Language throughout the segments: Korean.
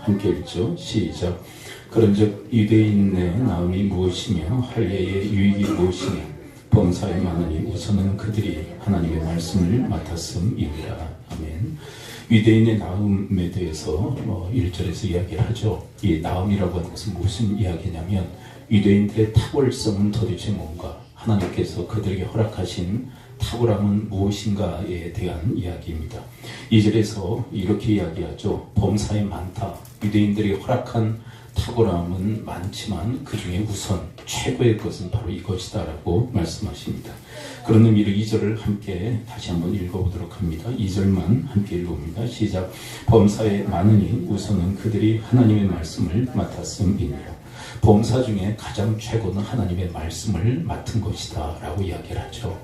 함께 읽죠. 시작. 그런즉 유대인의 나음이 무엇이며 할례의 유익이 무엇이냐. 범사에 많으니 우선은 그들이 하나님의 말씀을 맡았음이니라. 아멘. 유대인의 나음에 대해서 1절에서 이야기를 하죠. 이 나음이라고 하는 것은 무슨 이야기냐면 유대인들의 탁월성은 도대체 뭔가, 하나님께서 그들에게 허락하신 탁월함은 무엇인가에 대한 이야기입니다. 2절에서 이렇게 이야기하죠. 범사에 많다. 유대인들이 허락한 탁월함은 많지만 그 중에 우선 최고의 것은 바로 이것이다 라고 말씀하십니다. 그런 의미로 2절을 함께 다시 한번 읽어보도록 합니다. 2절만 함께 읽어봅니다. 시작. 범사에 많으니 우선은 그들이 하나님의 말씀을 맡았음이니라. 범사 중에 가장 최고는 하나님의 말씀을 맡은 것이다 라고 이야기를 하죠.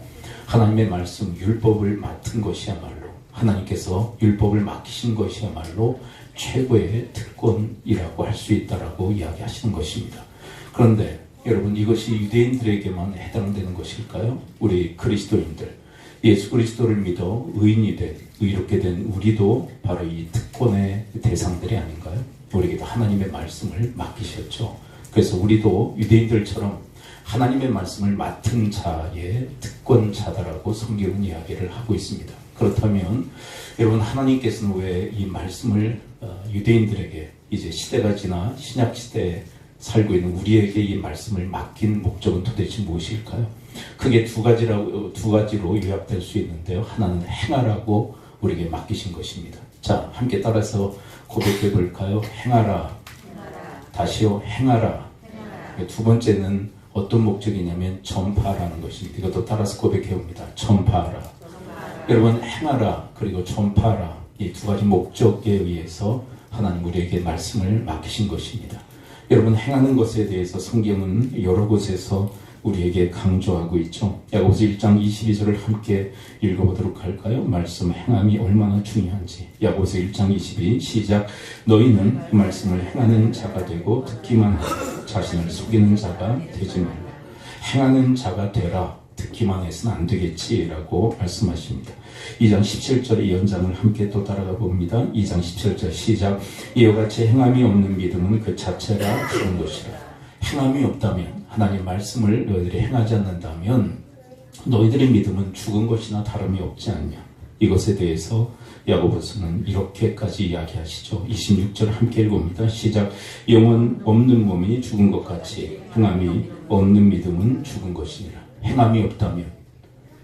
하나님의 말씀, 율법을 맡은 것이야말로, 하나님께서 율법을 맡기신 것이야말로 최고의 특권이라고 할 수 있다라고 이야기하시는 것입니다. 그런데 여러분, 이것이 유대인들에게만 해당되는 것일까요? 우리 그리스도인들, 예수 그리스도를 믿어 의인이 된, 의롭게 된 우리도 바로 이 특권의 대상들이 아닌가요? 우리에게도 하나님의 말씀을 맡기셨죠. 그래서 우리도 유대인들처럼 하나님의 말씀을 맡은 자의 특권자다라고 성경은 이야기를 하고 있습니다. 그렇다면 여러분, 하나님께서는 왜 이 말씀을 유대인들에게 이제 시대가 지나 신약 시대에 살고 있는 우리에게 이 말씀을 맡긴 목적은 도대체 무엇일까요? 크게 두 가지로 요약될 수 있는데요. 하나는 행하라고 우리에게 맡기신 것입니다. 자, 함께 따라서 고백해 볼까요? 행하라. 다시요, 행하라. 두 번째는 어떤 목적이냐면 전파라는 것입니다. 이것도 따라서 고백해 봅니다. 전파하라. 여러분, 행하라 그리고 전파하라, 이 두 가지 목적에 의해서 하나님 우리에게 말씀을 맡기신 것입니다. 여러분, 행하는 것에 대해서 성경은 여러 곳에서 우리에게 강조하고 있죠. 야고보서 1장 22절을 함께 읽어보도록 할까요? 말씀 행함이 얼마나 중요한지. 야고보서 1장 22 시작. 너희는 그 말씀을 행하는 자가 되고 듣기만 하고 자신을 속이는 자가 되지 말라. 행하는 자가 되라. 듣기만 해서는 안 되겠지라고 말씀하십니다. 2장 17절의 연장을 함께 또 따라가 봅니다. 2장 17절 시작. 이와 같이 행함이 없는 믿음은 그 자체라 죽은 것이라. 행함이 없다면, 하나님 말씀을 너희들이 행하지 않는다면 너희들의 믿음은 죽은 것이나 다름이 없지 않냐. 이것에 대해서 야고보서는 이렇게까지 이야기하시죠. 26절 함께 읽어봅니다. 시작. 영혼 없는 몸이 죽은 것 같이 행함이 없는 믿음은 죽은 것이니라. 행함이 없다면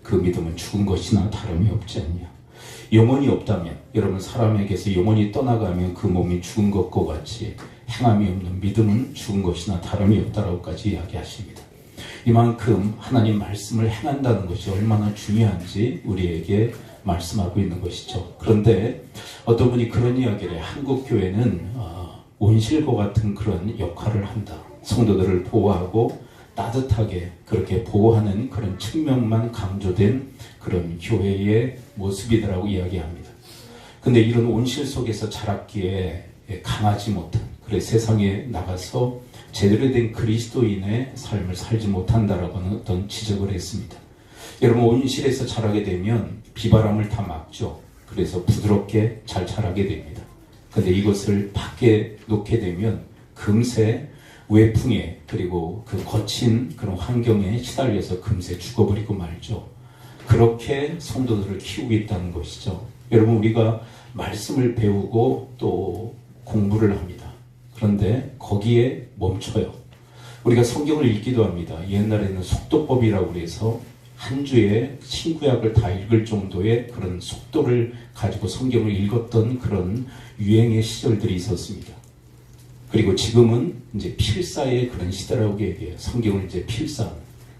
그 믿음은 죽은 것이나 다름이 없지 않냐. 영혼이 없다면, 여러분, 사람에게서 영혼이 떠나가면 그 몸이 죽은 것과 같이 행함이 없는 믿음은 죽은 것이나 다름이 없다라고까지 이야기하십니다. 이만큼 하나님 말씀을 행한다는 것이 얼마나 중요한지 우리에게 말씀하고 있는 것이죠. 그런데 어떤 분이 그런 이야기를 해요. 한국 교회는 온실과 같은 그런 역할을 한다. 성도들을 보호하고 따뜻하게 그렇게 보호하는 그런 측면만 강조된 그런 교회의 모습이더라고 이야기합니다. 근데 이런 온실 속에서 자랐기에 강하지 못한, 그래 세상에 나가서 제대로 된 그리스도인의 삶을 살지 못한다라고 하는 어떤 지적을 했습니다. 여러분, 온실에서 자라게 되면 비바람을 다 막죠. 그래서 부드럽게 잘 자라게 됩니다. 근데 이것을 밖에 놓게 되면 금세 외풍에, 그리고 그 거친 그런 환경에 시달려서 금세 죽어버리고 말죠. 그렇게 성도들을 키우고 있다는 것이죠. 여러분, 우리가 말씀을 배우고 또 공부를 합니다. 그런데 거기에 멈춰요. 우리가 성경을 읽기도 합니다. 옛날에는 속도법이라고 해서 한 주에 신구약을 다 읽을 정도의 그런 속도를 가지고 성경을 읽었던 그런 유행의 시절들이 있었습니다. 그리고 지금은 이제 필사의 그런 시대라고 얘기해요. 성경을 이제 필사.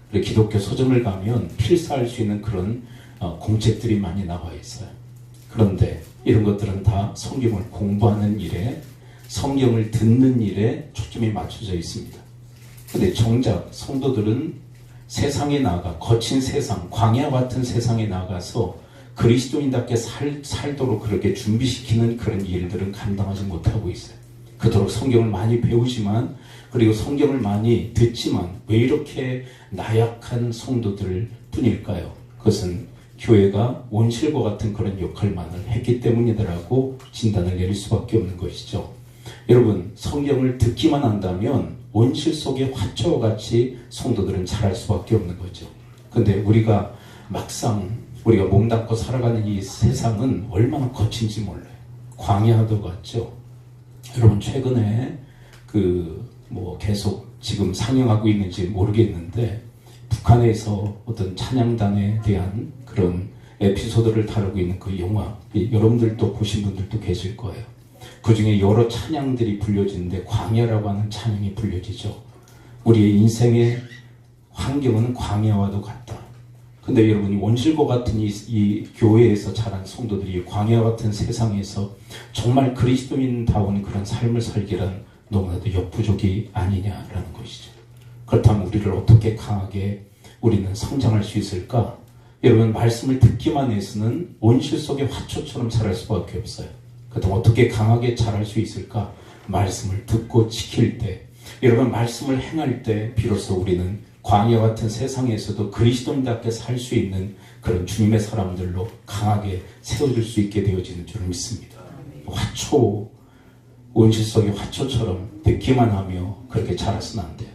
그리고 기독교 서점을 가면 필사할 수 있는 그런 공책들이 많이 나와 있어요. 그런데 이런 것들은 다 성경을 공부하는 일에, 성경을 듣는 일에 초점이 맞춰져 있습니다. 그런데 정작 성도들은 세상에 나가, 거친 세상, 광야 같은 세상에 나가서 그리스도인답게 살도록 그렇게 준비시키는 그런 일들은 감당하지 못하고 있어요. 그토록 성경을 많이 배우지만, 그리고 성경을 많이 듣지만 왜 이렇게 나약한 성도들 뿐일까요? 그것은 교회가 온실과 같은 그런 역할만을 했기 때문이더라고 진단을 내릴 수밖에 없는 것이죠. 여러분, 성경을 듣기만 한다면 온실 속의 화초와 같이 성도들은 자랄 수밖에 없는 거죠. 근데 우리가 막상 우리가 몸담고 살아가는 이 세상은 얼마나 거친지 몰라요. 광야도 같죠. 여러분, 최근에 계속 지금 상영하고 있는지 모르겠는데 북한에서 어떤 찬양단에 대한 그런 에피소드를 다루고 있는 그 영화, 여러분들도 보신 분들도 계실 거예요. 그 중에 여러 찬양들이 불려지는데 광야라고 하는 찬양이 불려지죠. 우리의 인생의 환경은 광야와도 같다. 근데 여러분이 온실과 같은 이 교회에서 자란 성도들이 광야와 같은 세상에서 정말 그리스도인다운 그런 삶을 살기란 너무나도 역부족이 아니냐라는 것이죠. 그렇다면 우리를 어떻게 강하게 우리는 성장할 수 있을까? 여러분, 말씀을 듣기만 해서는 온실 속의 화초처럼 자랄 수밖에 없어요. 그렇다면 어떻게 강하게 자랄 수 있을까? 말씀을 듣고 지킬 때, 여러분, 말씀을 행할 때 비로소 우리는 광야 같은 세상에서도 그리스도인답게 살 수 있는 그런 주님의 사람들로 강하게 세워질 수 있게 되어지는 줄 믿습니다. 화초, 온실 속의 화초처럼 듣기만 하며 그렇게 자라서는 안 돼요.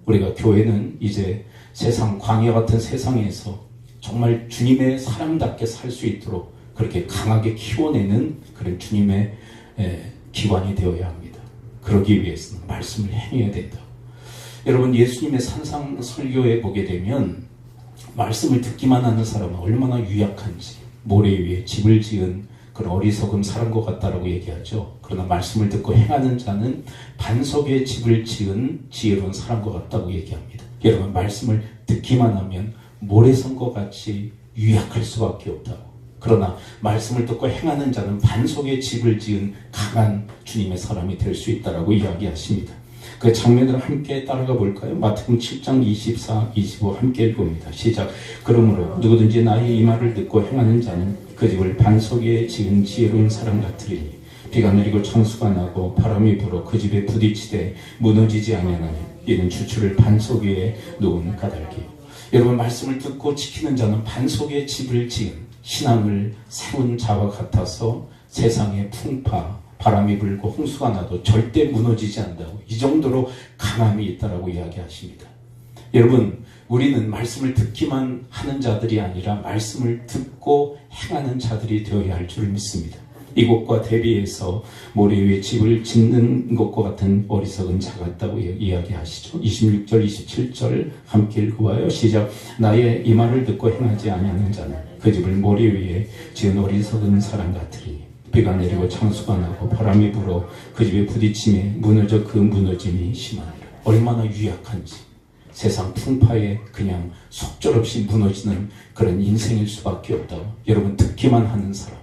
우리가 교회는 이제 세상, 광야 같은 세상에서 정말 주님의 사람답게 살 수 있도록 그렇게 강하게 키워내는 그런 주님의 기관이 되어야 합니다. 그러기 위해서는 말씀을 행해야 된다. 여러분, 예수님의 산상 설교에 보게 되면 말씀을 듣기만 하는 사람은 얼마나 유약한지, 모래 위에 집을 지은 그런 어리석은 사람과 같다라고 얘기하죠. 그러나 말씀을 듣고 행하는 자는 반석에 집을 지은 지혜로운 사람과 같다고 얘기합니다. 여러분, 말씀을 듣기만 하면 모래성과 같이 유약할 수밖에 없다고. 그러나 말씀을 듣고 행하는 자는 반석에 집을 지은 강한 주님의 사람이 될 수 있다라고 이야기하십니다. 그 장면을 함께 따라가 볼까요? 마태복음 7장 24, 25 함께 읽어봅니다. 시작. 그러므로 누구든지 나의 이 말을 듣고 행하는 자는 그 집을 반석에 지은 지혜로운 사람 같으리니 비가 내리고 창수가 나고 바람이 불어 그 집에 부딪히되 무너지지 아니하나니 이는 주추를 반석 위에 놓은 까닭이요. 여러분, 말씀을 듣고 지키는 자는 반석에 집을 지은 신앙을 세운 자와 같아서 세상의 풍파, 바람이 불고 홍수가 나도 절대 무너지지 않는다고, 이 정도로 강함이 있다라고 이야기하십니다. 여러분, 우리는 말씀을 듣기만 하는 자들이 아니라 말씀을 듣고 행하는 자들이 되어야 할 줄 믿습니다. 이곳과 대비해서 모래 위에 집을 짓는 것과 같은 어리석은 자 같다고 이야기하시죠. 26절, 27절 함께 읽어봐요. 시작. 나의 이 말을 듣고 행하지 아니하는 자는 그 집을 모래 위에 지은 어리석은 사람 같으리니 비가 내리고 창수가 나고 바람이 불어 그 집에 부딪힘에 무너져 그 무너짐이 심하니라. 얼마나 유약한지, 세상 풍파에 그냥 속절없이 무너지는 그런 인생일 수밖에 없다고. 여러분, 듣기만 하는 사람,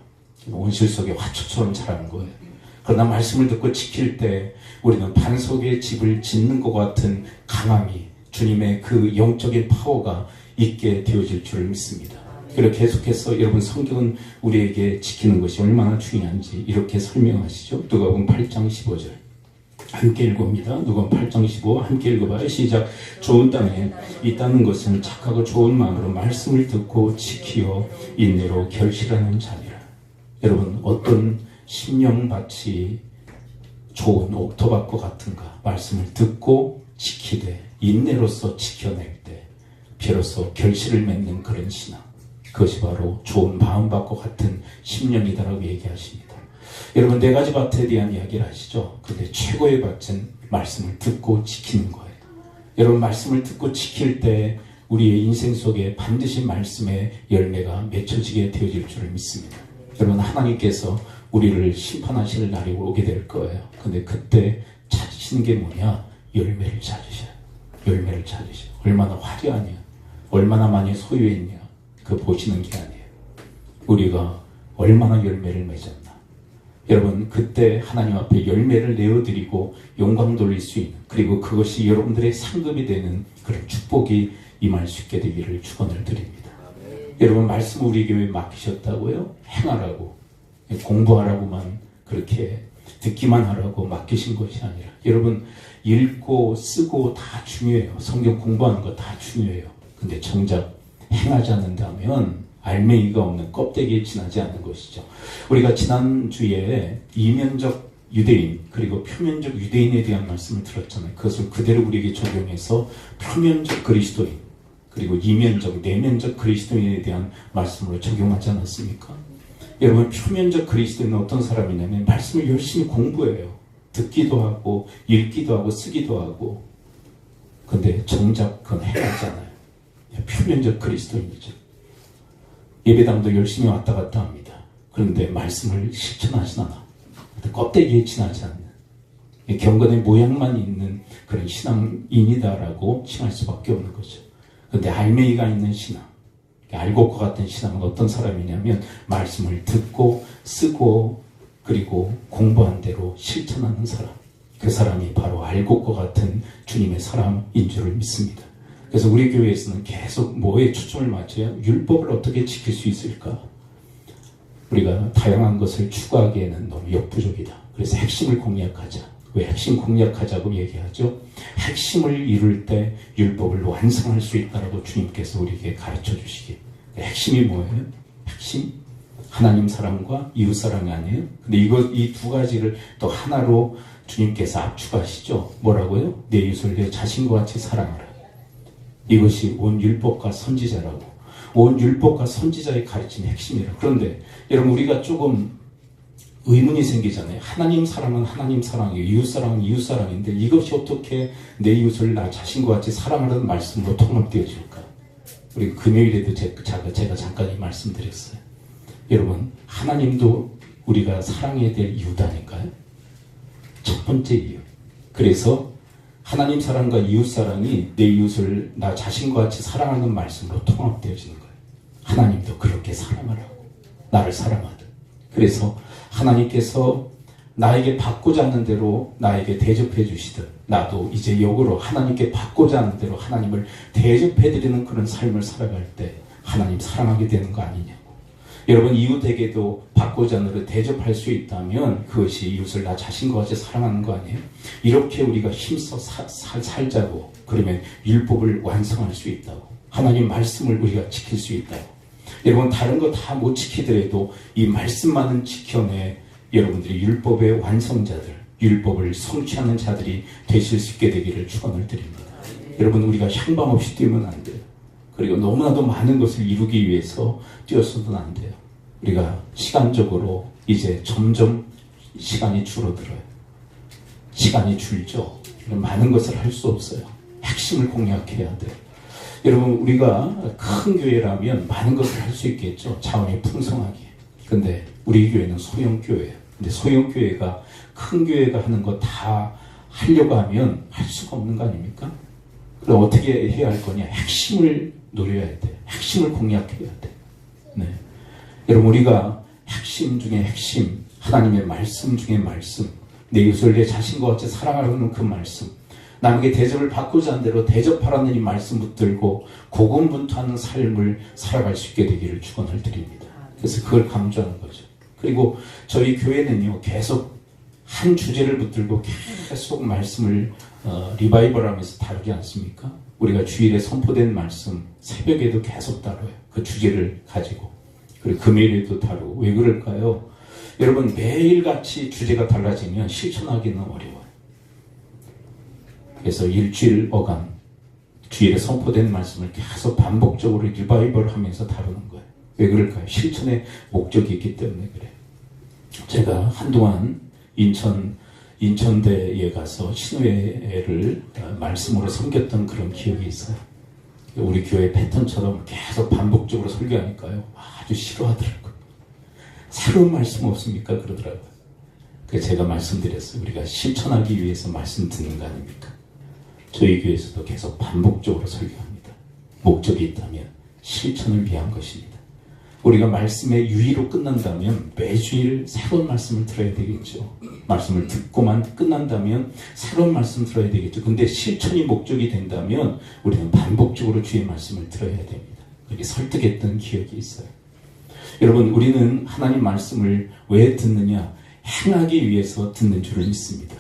온실 속의 화초처럼 자라는 거예요. 그러나 말씀을 듣고 지킬 때 우리는 반석에 집을 짓는 것 같은 강함이, 주님의 그 영적인 파워가 있게 되어질 줄을 믿습니다. 그리고 계속해서 여러분, 성경은 우리에게 지키는 것이 얼마나 중요한지 이렇게 설명하시죠. 누가복음 8장 15절 함께 읽어봅니다. 누가복음 8장 15 함께 읽어봐요. 시작. 좋은 땅에 있다는 것은 착하고 좋은 마음으로 말씀을 듣고 지키어 인내로 결실하는 자니라. 여러분, 어떤 심령밭이 좋은 옥토밭과 같은가? 말씀을 듣고 지키되 인내로서 지켜낼 때 비로소 결실을 맺는 그런 신앙, 그것이 바로 좋은 마음밭과 같은 심령이다라고 얘기하십니다. 여러분, 네 가지 밭에 대한 이야기를 하시죠. 근데 최고의 밭은 말씀을 듣고 지키는 거예요. 여러분, 말씀을 듣고 지킬 때 우리의 인생 속에 반드시 말씀의 열매가 맺혀지게 되어질 줄을 믿습니다. 여러분, 하나님께서 우리를 심판하실 날이 오게 될 거예요. 근데 그때 찾으시는 게 뭐냐? 열매를 찾으셔요. 열매를 찾으셔요. 얼마나 화려하냐, 얼마나 많이 소유했냐, 그 보시는 게 아니에요. 우리가 얼마나 열매를 맺었나. 여러분, 그때 하나님 앞에 열매를 내어드리고 영광 돌릴 수 있는, 그리고 그것이 여러분들의 상급이 되는 그런 축복이 임할 수 있게 되기를 축원을 드립니다. 여러분, 말씀 우리 교회에 맡기셨다고요? 행하라고, 공부하라고만 그렇게 듣기만 하라고 맡기신 것이 아니라, 여러분, 읽고 쓰고 다 중요해요. 성경 공부하는 거 다 중요해요. 근데 정작 행하지 않는다면 알맹이가 없는 껍데기에 지나지 않는 것이죠. 우리가 지난주에 이면적 유대인 그리고 표면적 유대인에 대한 말씀을 들었잖아요. 그것을 그대로 우리에게 적용해서 표면적 그리스도인 그리고 이면적 내면적 그리스도인에 대한 말씀으로 적용하지 않았습니까? 여러분 표면적 그리스도인은 어떤 사람이냐면 말씀을 열심히 공부해요. 듣기도 하고 읽기도 하고 쓰기도 하고 근데 정작 그건 해하지 않아요. 표면적 그리스도인이죠. 예배당도 열심히 왔다 갔다 합니다. 그런데 말씀을 실천하진 않아. 껍데기에 지나지 않는 경건의 모양만 있는 그런 신앙인이다라고 칭할 수밖에 없는 거죠. 그런데 알맹이가 있는 신앙, 알곡과 같은 신앙은 어떤 사람이냐면 말씀을 듣고 쓰고 그리고 공부한 대로 실천하는 사람. 그 사람이 바로 알곡과 같은 주님의 사람인 줄을 믿습니다. 그래서 우리 교회에서는 계속 뭐에 초점을 맞춰야 율법을 어떻게 지킬 수 있을까? 우리가 다양한 것을 추구하기에는 너무 역부족이다. 그래서 핵심을 공략하자. 왜 핵심 공략하자고 얘기하죠? 핵심을 이룰 때 율법을 완성할 수 있다라고 주님께서 우리에게 가르쳐 주시기. 핵심이 뭐예요? 핵심? 하나님 사랑과 이웃 사랑이 아니에요? 근데 이 두 가지를 또 하나로 주님께서 압축하시죠. 뭐라고요? 내 이웃을 내 자신과 같이 사랑하라. 이것이 온 율법과 선지자라고. 온 율법과 선지자의 가르침의 핵심이라. 그런데 여러분 우리가 조금 의문이 생기잖아요. 하나님 사랑은 하나님 사랑이고 이웃 사랑은 이웃 사랑인데 이것이 어떻게 내 이웃을 나 자신과 같이 사랑하라는 말씀으로 통합되어질까? 우리 금요일에도 제가 잠깐 이 말씀드렸어요. 여러분 하나님도 우리가 사랑해야 될 이유다니까요. 첫 번째 이유. 그래서 하나님 사랑과 이웃 사랑이 내 이웃을 나 자신과 같이 사랑하는 말씀으로 통합되어지는 거예요. 하나님도 그렇게 사랑하라고. 나를 사랑하듯. 그래서 하나님께서 나에게 받고자 하는 대로 나에게 대접해 주시듯 나도 이제 역으로 하나님께 받고자 하는 대로 하나님을 대접해 드리는 그런 삶을 살아갈 때 하나님 사랑하게 되는 거 아니냐고. 여러분 이웃에게도 받고자 하는 대로 대접할 수 있다면 그것이 이웃을 나 자신과 같이 사랑하는 거 아니에요? 이렇게 우리가 힘써 살자고. 그러면 율법을 완성할 수 있다고. 하나님 말씀을 우리가 지킬 수 있다고. 여러분 다른 거 다 못 지키더라도 이 말씀만은 지켜내 여러분들이 율법의 완성자들, 율법을 성취하는 자들이 되실 수 있게 되기를 축원을 드립니다. 여러분 우리가 향방 없이 뛰면 안 돼요. 그리고 너무나도 많은 것을 이루기 위해서 뛰어서는 안 돼요. 우리가 시간적으로 이제 점점 시간이 줄어들어요. 시간이 줄죠. 많은 것을 할 수 없어요. 핵심을 공략해야 돼요. 여러분 우리가 큰 교회라면 많은 것을 할 수 있겠죠. 자원이 풍성하게. 근데 우리 교회는 소형 교회예요. 근데 소형 교회가 큰 교회가 하는 거 다 하려고 하면 할 수가 없는 거 아닙니까? 그럼 어떻게 해야 할 거냐? 핵심을 노려야 돼. 핵심을 공략해야 돼. 네. 여러분 우리가 핵심 중에 핵심, 하나님의 말씀 중에 말씀, 내 이웃을 내 자신과 같이 사랑하라는 그 말씀, 남에게 대접을 받고자 하는 대로 대접하라는 이 말씀 붙들고 고군분투하는 삶을 살아갈 수 있게 되기를 축원을 드립니다. 그래서 그걸 강조하는 거죠. 그리고 저희 교회는요 계속 한 주제를 붙들고 계속 말씀을 리바이벌하면서 다루지 않습니까? 우리가 주일에 선포된 말씀 새벽에도 계속 다뤄요. 그 주제를 가지고. 그리고 금요일에도 다루고. 왜 그럴까요? 여러분 매일같이 주제가 달라지면 실천하기는 어려워요. 그래서 일주일 어간 주일에 선포된 말씀을 계속 반복적으로 리바이벌하면서 다루는 거예요. 왜 그럴까요? 실천의 목적이 있기 때문에 그래요. 제가 한동안 인천대에 가서 신회를 말씀으로 섬겼던 그런 기억이 있어요. 우리 교회 패턴처럼 계속 반복적으로 설교하니까요 아주 싫어하더라고요. 새로운 말씀 없습니까? 그러더라고요. 그래서 제가 말씀드렸어요. 우리가 실천하기 위해서 말씀 듣는 거 아닙니까? 저희 교회에서도 계속 반복적으로 설교합니다. 목적이 있다면 실천을 위한 것입니다. 우리가 말씀의 유의로 끝난다면 매주일 새로운 말씀을 들어야 되겠죠. 말씀을 듣고만 끝난다면 새로운 말씀 들어야 되겠죠. 근데 실천이 목적이 된다면 우리는 반복적으로 주의 말씀을 들어야 됩니다. 그렇게 설득했던 기억이 있어요. 여러분 우리는 하나님 말씀을 왜 듣느냐? 행하기 위해서 듣는 줄을 믿습니다.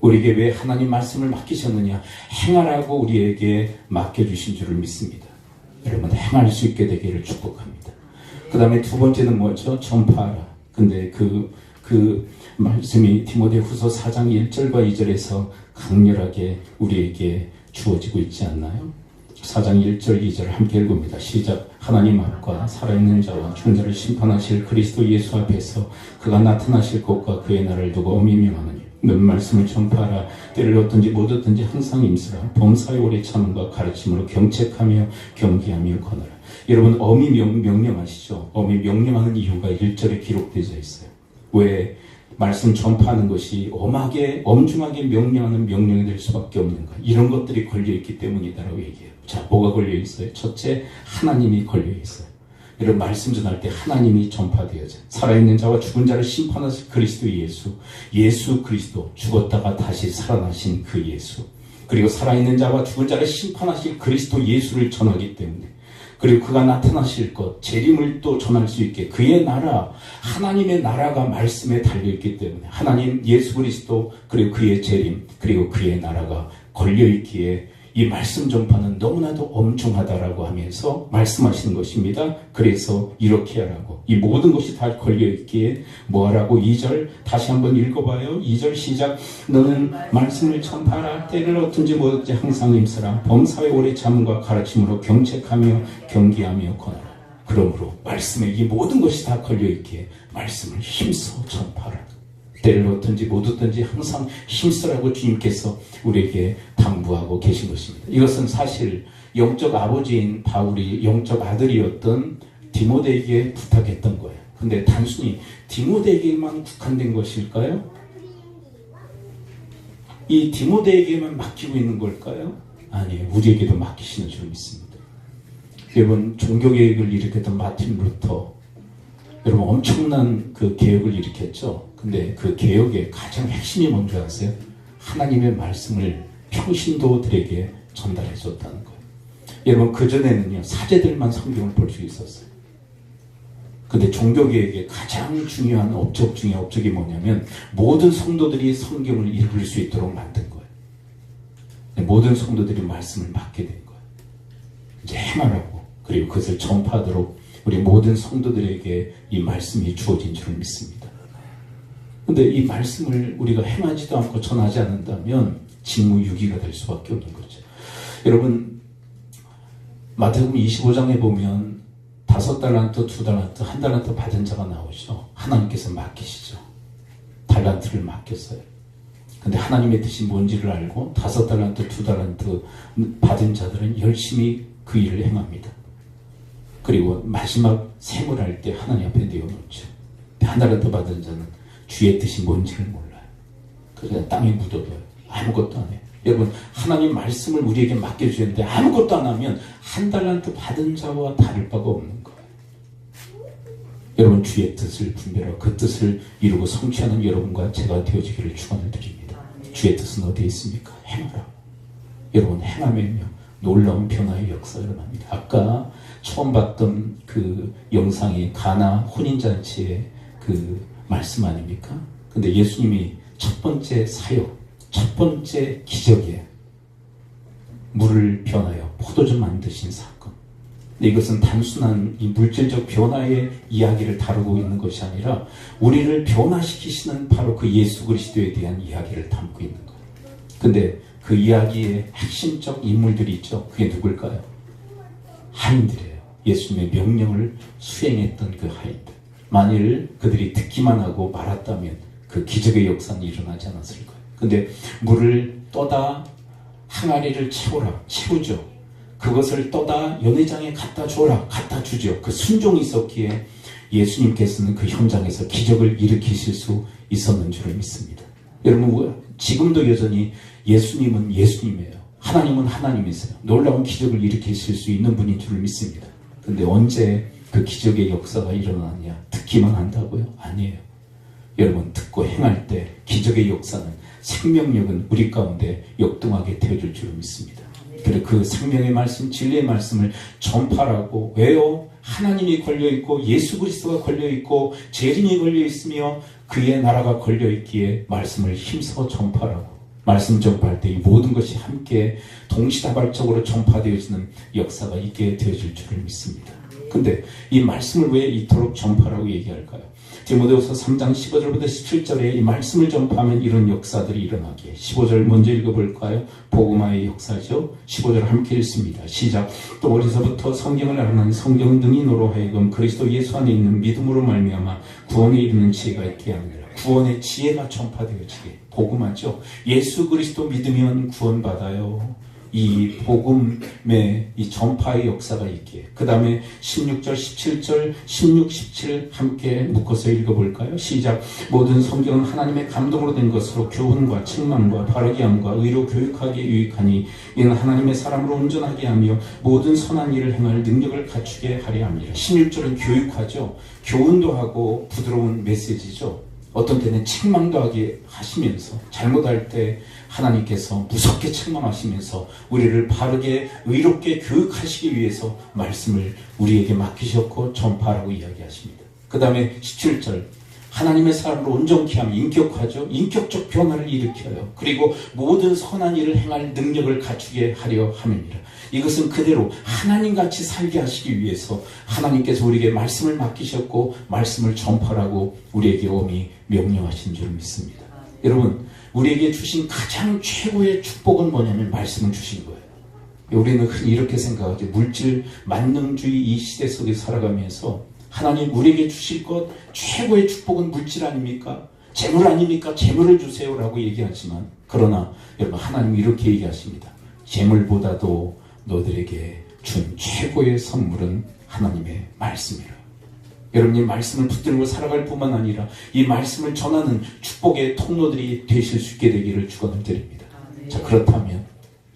우리에게 왜 하나님 말씀을 맡기셨느냐? 행하라고 우리에게 맡겨주신 줄을 믿습니다. 여러분 행할 수 있게 되기를 축복합니다. 그 다음에 두 번째는 뭐죠? 전파하라. 근데 그 말씀이 디모데후서 4장 1절과 2절에서 강렬하게 우리에게 주어지고 있지 않나요? 4장 1절 2절 함께 읽습니다. 시작. 하나님 앞과 살아있는 자와 죽은 자를 심판하실 그리스도 예수 앞에서 그가 나타나실 것과 그의 날을 두고 엄히 명하노니 넌 말씀을 전파하라. 때를 얻든지 못 얻든지 항상 임쓰라. 범사의 오래 참음과 가르침으로 경책하며 경계하며 권하라. 여러분, 엄히 명령하시죠. 엄히 명령하는 이유가 1절에 기록되어 있어요. 왜 말씀 전파하는 것이 엄중하게 명령하는 명령이 될 수밖에 없는가? 이런 것들이 걸려있기 때문이다라고 얘기해요. 자, 뭐가 걸려있어요? 첫째, 하나님이 걸려있어요. 여러분, 말씀 전할 때 하나님이 전파되어져. 살아있는 자와 죽은 자를 심판하실 그리스도 예수 그리스도, 죽었다가 다시 살아나신 그 예수, 그리고 살아있는 자와 죽은 자를 심판하실 그리스도 예수를 전하기 때문에, 그리고 그가 나타나실 것, 재림을 또 전할 수 있게 그의 나라, 하나님의 나라가 말씀에 달려있기 때문에 하나님 예수 그리스도, 그리고 그의 재림, 그리고 그의 나라가 걸려있기에 이 말씀 전파는 너무나도 엄중하다라고 하면서 말씀하시는 것입니다. 그래서 이렇게 하라고. 이 모든 것이 다 걸려있기에 뭐 하라고? 2절 다시 한번 읽어봐요. 2절 시작. 너는 말씀을 전파하라. 때를 얻든지 못 얻든지 항상 임쓰라. 범사의 오래 참음과 가르침으로 경책하며 경계하며 권하라. 그러므로 말씀에 이 모든 것이 다 걸려있기에 말씀을 힘써 전파하라. 때를 얻든지 못 얻든지 항상 힘쓰라고 주님께서 우리에게 당부하고 계신 것입니다. 이것은 사실 영적 아버지인 바울이 영적 아들이었던 디모데에게 부탁했던 거예요. 근데 단순히 디모데에게만 국한된 것일까요? 이 디모데에게만 맡기고 있는 걸까요? 아니에요. 우리에게도 맡기시는 줄 믿습니다. 여러분, 종교개혁을 일으켰던 마틴 루터, 여러분 엄청난 그 개혁을 일으켰죠. 근데 그 개혁의 가장 핵심이 뭔지 아세요? 하나님의 말씀을 평신도들에게 전달해 줬다는 거예요. 여러분, 그전에는요 사제들만 성경을 볼 수 있었어요. 근데 종교개혁의 가장 중요한 업적 중에 업적이 뭐냐면 모든 성도들이 성경을 읽을 수 있도록 만든 거예요. 모든 성도들이 말씀을 맡게 된 거예요. 이제 행하라고, 그리고 그것을 전파하도록 우리 모든 성도들에게 이 말씀이 주어진 줄 믿습니다. 근데 이 말씀을 우리가 행하지도 않고 전하지 않는다면 직무유기가 될 수밖에 없는 거죠. 여러분, 마태복음 25장에 보면 5달란트, 2달란트, 1달란트 받은 자가 나오죠. 하나님께서 맡기시죠. 달란트를 맡겼어요. 근데 하나님의 뜻이 뭔지를 알고 5달란트, 2달란트 받은 자들은 열심히 그 일을 행합니다. 그리고 마지막 세물할 때 하나님 앞에 내어놓죠. 1달란트 받은 자는 주의 뜻이 뭔지를 몰라요. 그래서 땅에 묻어둬요. 아무것도 안 해요. 여러분, 하나님 말씀을 우리에게 맡겨주셨는데 아무것도 안 하면 1달란트 받은 자와 다를 바가 없는 거예요. 여러분, 주의 뜻을 분별하고 그 뜻을 이루고 성취하는 여러분과 제가 되어지기를 축원을 드립니다. 주의 뜻은 어디에 있습니까? 행하라. 여러분, 행하면요 놀라운 변화의 역사가 일어납니다. 아까 처음 봤던 그 영상이 가나 혼인잔치의 그 말씀 아닙니까? 근데 예수님이 첫 번째 사역, 첫 번째 기적이에요. 물을 변하여 포도주 만드신 사건. 근데 이것은 단순한 이 물질적 변화의 이야기를 다루고 있는 것이 아니라 우리를 변화시키시는 바로 그 예수 그리스도에 대한 이야기를 담고 있는 거예요. 근데 그 이야기의 핵심적 인물들이 있죠. 그게 누굴까요? 하인들이에요. 예수님의 명령을 수행했던 그 하인들. 만일 그들이 듣기만 하고 말았다면 그 기적의 역사는 일어나지 않았을 거예요. 근데 물을 떠다 항아리를 채우죠. 그것을 떠다 연회장에 갖다 줘라, 갖다 주죠. 그 순종이 있었기에 예수님께서는 그 현장에서 기적을 일으키실 수 있었는 줄을 믿습니다. 여러분, 지금도 여전히 예수님은 예수님이에요. 하나님은 하나님이세요. 놀라운 기적을 일으키실 수 있는 분인 줄을 믿습니다. 근데 언제 그 기적의 역사가 일어나느냐? 듣기만 한다고요? 아니에요. 여러분, 듣고 행할 때 기적의 역사는, 생명력은 우리 가운데 역동하게 되어줄 줄 믿습니다. 그래서 그 생명의 말씀, 진리의 말씀을 전파하고, 왜요? 하나님이 걸려있고 예수 그리스도가 걸려있고 재림이 걸려있으며 그의 나라가 걸려있기에 말씀을 힘써 전파하고, 말씀 전파할 때 이 모든 것이 함께 동시다발적으로 전파되어지는 역사가 있게 되어질 줄을 믿습니다. 근데 이 말씀을 왜 이토록 전파라고 얘기할까요? 디모데후서 3장 15절부터 17절에 이 말씀을 전파하면 이런 역사들이 일어나기에 15절 먼저 읽어볼까요? 복음화의 역사죠. 15절 함께 읽습니다. 시작. 또 어디서부터 성경을 알아나니 성경 능인으로 하여금 그리스도 예수 안에 있는 믿음으로 말미암아 구원에 이르는 지혜가 있게 하느니라. 구원의 지혜가 전파되어지게. 복음화죠. 예수 그리스도 믿으면 구원받아요. 이 복음의 이 전파의 역사가 있기에. 그 다음에 16절, 17절, 16, 17 함께 묶어서 읽어볼까요? 시작. 모든 성경은 하나님의 감동으로 된 것으로 교훈과 책망과 바르게 함과 의로 교육하기에 유익하니 이는 하나님의 사람으로 온전하게 하며 모든 선한 일을 행할 능력을 갖추게 하려 합니다. 16절은 교육하죠. 교훈도 하고 부드러운 메시지죠. 어떤 때는 책망도 하게 하시면서 잘못할 때 하나님께서 무섭게 책망하시면서 우리를 바르게 의롭게 교육하시기 위해서 말씀을 우리에게 맡기셨고 전파하라고 이야기하십니다. 그 다음에 17절 하나님의 사람으로 온전케 하며 인격화죠. 인격적 변화를 일으켜요. 그리고 모든 선한 일을 행할 능력을 갖추게 하려 함이니라. 이것은 그대로 하나님같이 살게 하시기 위해서 하나님께서 우리에게 말씀을 맡기셨고 말씀을 전파하라고 우리에게 엄히 명령하신 줄 믿습니다. 여러분, 우리에게 주신 가장 최고의 축복은 뭐냐면 말씀을 주신 거예요. 우리는 흔히 이렇게 생각하죠. 물질 만능주의 이 시대 속에 살아가면서 하나님 우리에게 주실 것 최고의 축복은 물질 아닙니까? 재물 아닙니까? 재물을 주세요라고 얘기하지만 그러나 여러분 하나님이 이렇게 얘기하십니다. 재물보다도 너들에게 준 최고의 선물은 하나님의 말씀이라. 여러분이 말씀을 붙들고 살아갈 뿐만 아니라 이 말씀을 전하는 축복의 통로들이 되실 수 있게 되기를 축원을 드립니다. 자, 그렇다면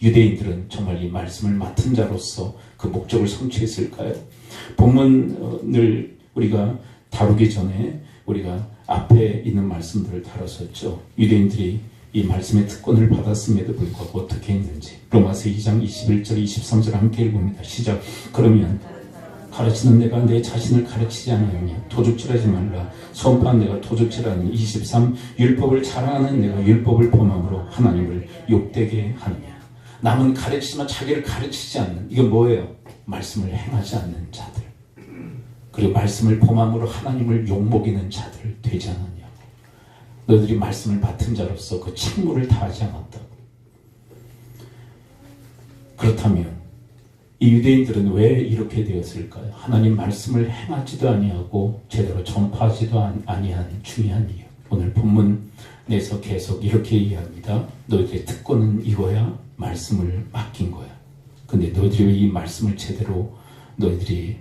유대인들은 정말 이 말씀을 맡은 자로서 그 목적을 성취했을까요? 본문을 우리가 다루기 전에 우리가 앞에 있는 말씀들을 다뤘었죠. 유대인들이 이 말씀의 특권을 받았음에도 불구하고 어떻게 했는지. 로마서 2장 21절 23절 함께 읽습니다. 시작. 그러면 가르치는 내가 내 자신을 가르치지 않으냐? 도둑질하지 말라. 선포한 내가 도둑질하니. 23. 율법을 자랑하는 내가 율법을 범함으로 하나님을 욕되게 하느냐? 남은 가르치지만 자기를 가르치지 않는. 이건 뭐예요? 말씀을 행하지 않는 자들. 그리고 말씀을 범함으로 하나님을 욕먹이는 자들 되지 않았냐? 너희들이 말씀을 맡은 자로서 그 책무를 다하지 않았다고. 그렇다면 이 유대인들은 왜 이렇게 되었을까요? 하나님 말씀을 행하지도 아니하고 제대로 전파하지도 아니한 중요한 이유. 오늘 본문에서 계속 이렇게 얘기합니다. 너희들의 특권은 이거야. 말씀을 맡긴 거야. 근데 너희들이 이 말씀을 제대로 너희들이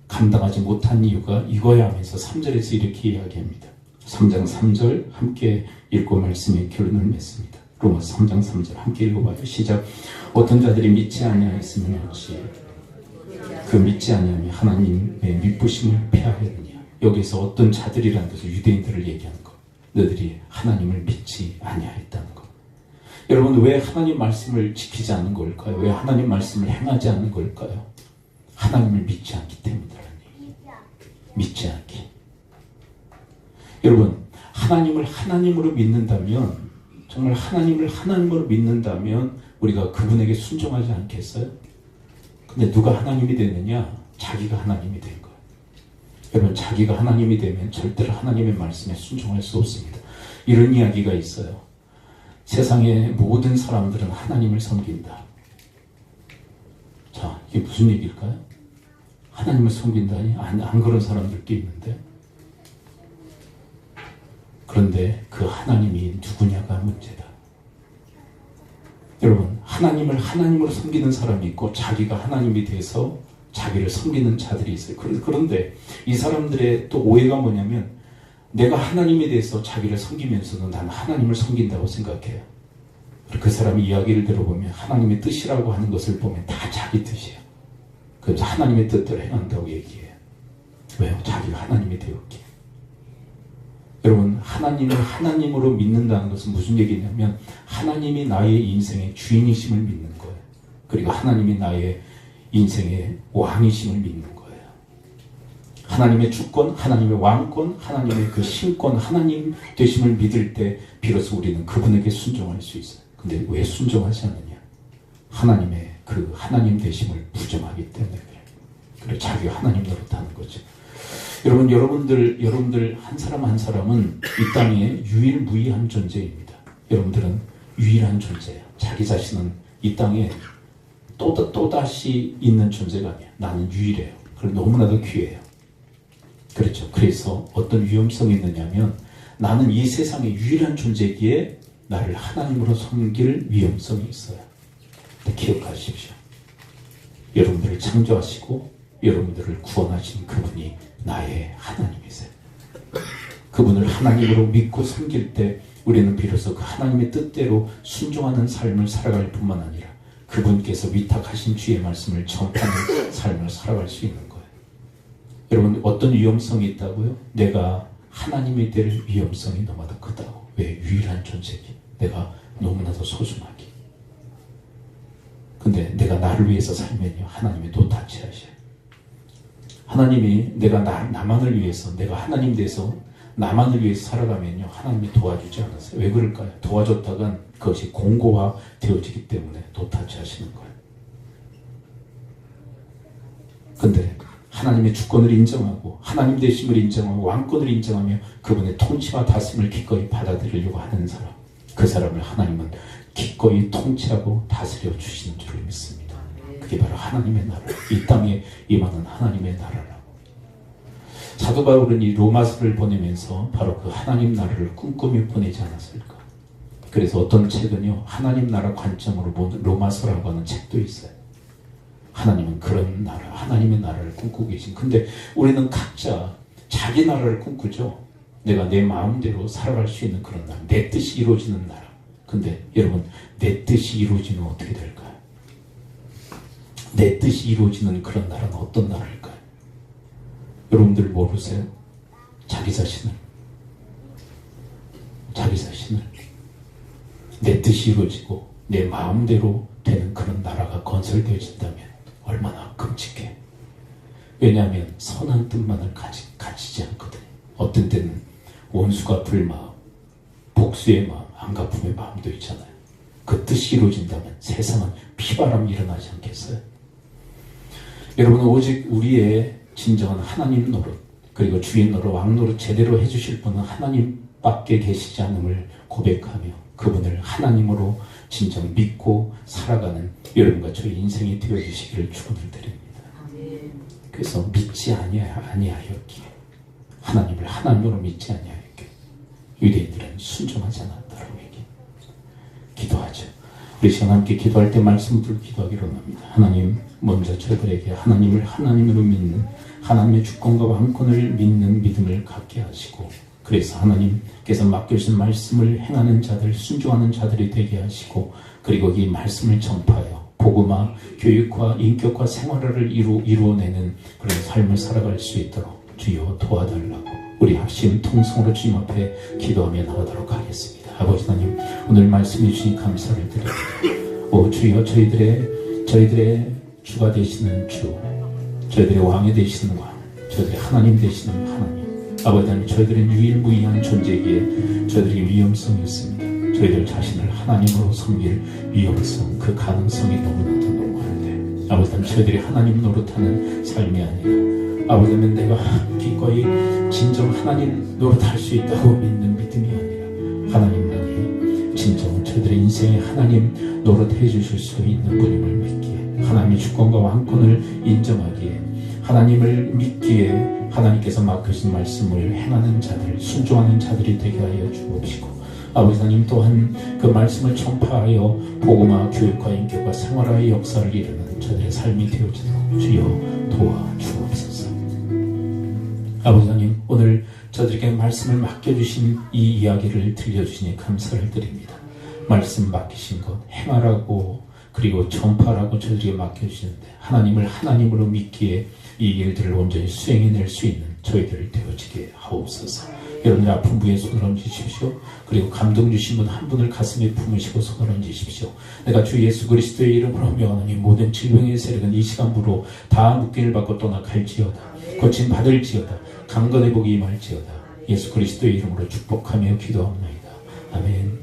감당하지 못한 이유가 이거야 하면서 3절에서 이렇게 이야기합니다. 3장 3절 함께 읽고 말씀의 결론을 맺습니다. 로마서 3장 3절 함께 읽어봐요. 시작. 어떤 자들이 믿지 아니하였으면 어찌 그 믿지 아니하면 하나님의 미쁘심을 폐하였느냐. 여기서 어떤 자들이라는 것을 유대인들을 얘기하는 것. 너희들이 하나님을 믿지 아니하였다는 것. 여러분 왜 하나님 말씀을 지키지 않는 걸까요? 왜 하나님 말씀을 행하지 않는 걸까요? 하나님을 믿지 않기 때문이라는 얘기예요. 믿지 않기. 여러분 하나님을 하나님으로 믿는다면 정말 하나님을 하나님으로 믿는다면 우리가 그분에게 순종하지 않겠어요? 근데 누가 하나님이 되느냐? 자기가 하나님이 된 거예요. 여러분 자기가 하나님이 되면 절대로 하나님의 말씀에 순종할 수 없습니다. 이런 이야기가 있어요. 세상의 모든 사람들은 하나님을 섬긴다. 자, 이게 무슨 얘기일까요? 하나님을 섬긴다니? 안 그런 사람들도 있는데. 그런데 그 하나님이 누구냐가 문제다. 여러분, 하나님을 하나님으로 섬기는 사람이 있고 자기가 하나님이 돼서 자기를 섬기는 자들이 있어요. 그런데 이 사람들의 또 오해가 뭐냐면 내가 하나님에 대해서 자기를 섬기면서도 난 하나님을 섬긴다고 생각해요. 그 사람이 이야기를 들어보면 하나님의 뜻이라고 하는 것을 보면 다 자기 뜻이에요. 그래서 하나님의 뜻대로 행한다고 얘기해요. 왜요? 자기가 하나님이 되었기에. 여러분 하나님을 하나님으로 믿는다는 것은 무슨 얘기냐면 하나님이 나의 인생의 주인이심을 믿는 거예요. 그리고 하나님이 나의 인생의 왕이심을 믿는 거예요. 하나님의 주권, 하나님의 왕권, 하나님의 그 신권, 하나님 되심을 믿을 때 비로소 우리는 그분에게 순종할 수 있어요. 근데 왜 순종하지 않느냐? 하나님의 그 하나님 되심을 부정하기 때문에 그래요. 그래서 자기가 하나님 노릇하는 거죠. 여러분들 한 사람 한 사람은 이 땅에 유일무이한 존재입니다. 여러분들은 유일한 존재예요. 자기 자신은 이 땅에 또다시 있는 존재가 아니에요. 나는 유일해요. 그리고 너무나도 귀해요. 그렇죠. 그래서 어떤 위험성이 있느냐면 나는 이 세상의 유일한 존재기에 나를 하나님으로 섬길 위험성이 있어요. 기억하십시오. 여러분들을 창조하시고 여러분들을 구원하신 그분이 나의 하나님이세요. 그분을 하나님으로 믿고 섬길 때 우리는 비로소 그 하나님의 뜻대로 순종하는 삶을 살아갈 뿐만 아니라 그분께서 위탁하신 주의 말씀을 전하는 삶을 살아갈 수 있는 거예요. 여러분, 어떤 위험성이 있다고요? 내가 하나님이 될 위험성이 너무나도 크다고. 왜? 유일한 존재기. 내가 너무나도 소중하기. 근데 내가 나를 위해서 살면요, 하나님이 또 다치하셔요. 하나님이 내가 나만을 위해서, 내가 하나님 돼서 나만을 위해서 살아가면요, 하나님이 도와주지 않았어요. 왜 그럴까요? 도와줬다간 그것이 공고화 되어지기 때문에 또 다치하시는 거예요. 근데 하나님의 주권을 인정하고 하나님 되심을 인정하고 왕권을 인정하며 그분의 통치와 다스림을 기꺼이 받아들이려고 하는 사람, 그 사람을 하나님은 기꺼이 통치하고 다스려 주시는 줄을 믿습니다. 그게 바로 하나님의 나라, 이 땅에 임하는 하나님의 나라라고. 사도 바울은 이 로마서를 보내면서 바로 그 하나님 나라를 꿈꾸며 보내지 않았을까. 그래서 어떤 책은요, 하나님 나라 관점으로 본 로마서라고 하는 책도 있어요. 하나님은 그런 나라, 하나님의 나라를 꿈꾸고 계신. 근데 우리는 각자 자기 나라를 꿈꾸죠. 내가 내 마음대로 살아갈 수 있는 그런 나라, 내 뜻이 이루어지는 나라. 근데 여러분, 내 뜻이 이루어지면 어떻게 될까요? 내 뜻이 이루어지는 그런 나라는 어떤 나라일까요? 여러분들 모르세요? 자기 자신을 내 뜻이 이루어지고 내 마음대로 되는 그런 나라가 건설되어진다면 얼마나 끔찍해. 왜냐하면 선한 뜻만을 가지지 않거든요. 어떤 때는 원수가 불마음, 복수의 마음, 안갚음의 마음도 있잖아요. 그 뜻이 이루어진다면 세상은 피바람이 일어나지 않겠어요? 여러분은 오직 우리의 진정한 하나님 노릇, 그리고 주인 노릇, 왕 노릇 제대로 해주실 분은 하나님밖에 계시지 않음을 고백하며 그분을 하나님으로 진정 믿고 살아가는 여러분과 저의 인생이 되어주시기를 축원을 드립니다. 그래서 믿지 아니하였기에, 하나님을 하나님으로 믿지 아니하였기에 유대인들은 순종하지 않았다라고 기도하죠. 우리 시간 함께 기도할 때 말씀 들고 기도하기로 합니다. 하나님, 먼저 저들에게 하나님을 하나님으로 믿는, 하나님의 주권과 왕권을 믿는 믿음을 갖게 하시고, 그래서 하나님께서 맡겨주신 말씀을 행하는 자들, 순종하는 자들이 되게 하시고, 그리고 이 말씀을 전파하여 복음화, 교육화, 인격화, 생활화를 이루어내는 그런 삶을 살아갈 수 있도록 주여 도와달라고 우리 합심 통성으로 주님 앞에 기도하며 나가도록 하겠습니다. 아버지 하나님, 오늘 말씀해 주시니 감사를 드립니다. 오 주여, 저희들의 주가 되시는 주, 저희들의 왕이 되시는 왕, 저희들의 하나님 되시는 하나님, 아버지 하나님, 저희들은 유일무이한 존재기에 저희들이 위험성이 있습니다. 저희들 자신을 하나님으로 섬길 위험성, 그 가능성이 너무나도 너무한데, 아버지 하나님, 저희들이 하나님 노릇하는 삶이 아니라, 아버지 하나님, 내가 기꺼이 진정 하나님 노릇할 수 있다고 믿는 믿음이 아니라 하나님만이 진정 저희들의 인생에 하나님 노릇해 주실 수 있는 분임을 믿기에, 하나님의 주권과 왕권을 인정하기에, 하나님을 믿기에 하나님께서 맡기신 말씀을 행하는 자들, 순종하는 자들이 되게 하여 주옵시고, 아버지 하나님 또한 그 말씀을 전파하여 복음화, 교육화, 인격화, 생활화의 역사를 이루는 저들의 삶이 되어지도록 주여 도와주옵소서. 아버지 하나님, 오늘 저들에게 말씀을 맡겨주신 이 이야기를 들려주시니 감사를 드립니다. 말씀 맡기신 것 행하라고, 그리고 전파라고 저들에게 맡겨주시는데, 하나님을 하나님으로 믿기에 이 일들을 온전히 수행해낼 수 있는 저희들을 되어지게 하옵소서. 여러분들 아픈 부에 손을 얹으십시오. 그리고 감동 주신 분 한 분을 가슴에 품으시고 손을 얹으십시오. 내가 주 예수 그리스도의 이름으로 명하노니 모든 질병의 세력은 이 시간부로 다 묶임을 받고 떠나갈지어다. 고침 받을지어다. 강건의 복이 임할지어다. 예수 그리스도의 이름으로 축복하며 기도합니다. 아멘.